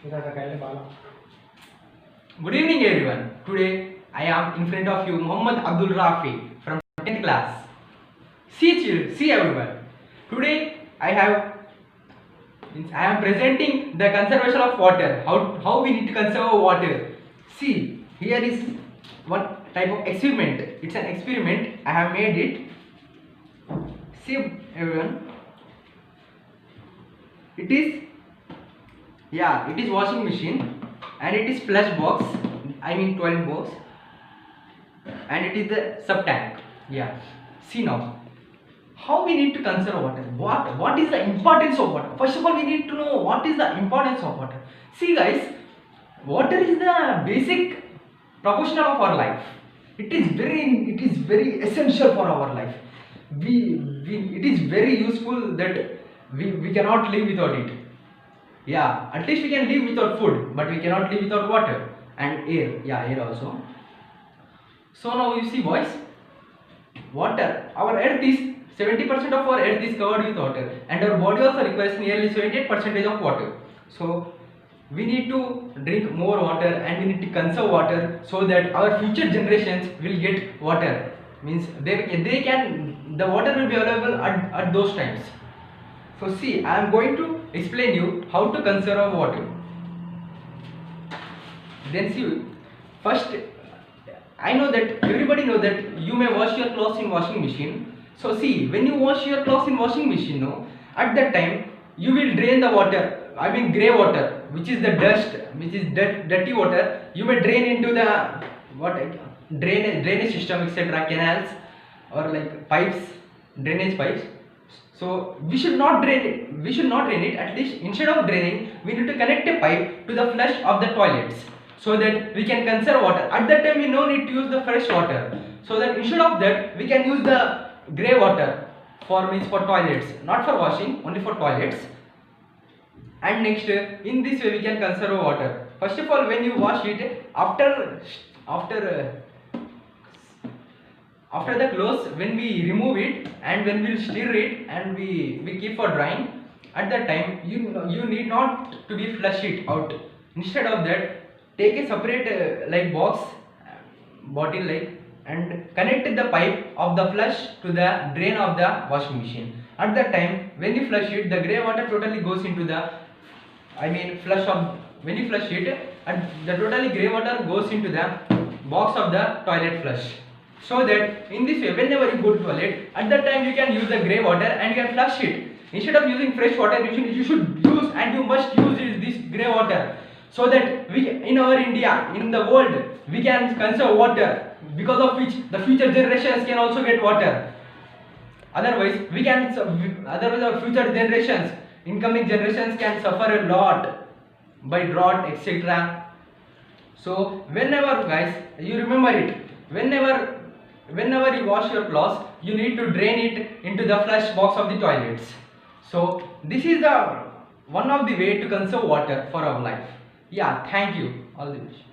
Good evening everyone. Today I am in front of you Muhammad Abdul Rafi from 10th class. See everyone. Today I am presenting the conservation of water. How we need to conserve water. See, here is one type of experiment. It's an experiment. I have made it. See everyone. It is washing machine and it is flush box, I mean toilet box, and it is the sub tank. See now how we need to conserve water. What is the importance of water? First of all, we need to know what is the importance of water. See guys, water is the basic proportional of our life. It is very essential for our life. It is very useful that we cannot live without it. At least we can live without food, but we cannot live without water and air. Air also. So now you see boys, water, our earth is 70% of our earth is covered with water, and our body also requires nearly 78% of water. So we need to drink more water and we need to conserve water so that our future generations will get water. Means the water will be available at those times. So see, I am going to explain you how to conserve water. Then see, first I know that everybody know that you may wash your clothes in washing machine. So see, when you wash your clothes in washing machine, at that time you will drain the water, I mean grey water, which is the dust, which is dirty water. You may drain into the drainage system, etc., canals or like pipes, drainage pipes. So we should not drain it. At least instead of draining, we need to connect a pipe to the flush of the toilets so that we can conserve water. At that time we no need to use the fresh water. So that instead of that we can use the grey water for toilets, not for washing, only for toilets. And next, in this way we can conserve water. First of all, when you wash it, after the clothes, when we remove it and when we stir it and we keep for drying, at that time you need not to be flush it out. Instead of that, take a separate like box, bottle like, and connect the pipe of the flush to the drain of the washing machine. At that time, when you flush it, the grey water totally goes into the, when you flush it, and the totally grey water goes into the box of the toilet flush. So that in this way, whenever you go to toilet, at that time you can use the grey water and you can flush it. Instead of using fresh water, you should use and you must use this grey water, so that we in our India, in the world, we can conserve water, because of which the future generations can also get water. Otherwise our future generations, incoming generations can suffer a lot by drought, etc. So whenever guys, you remember it, whenever you wash your clothes, you need to drain it into the flush box of the toilets. So this is the one of the way to conserve water for our life. Thank you. All the best.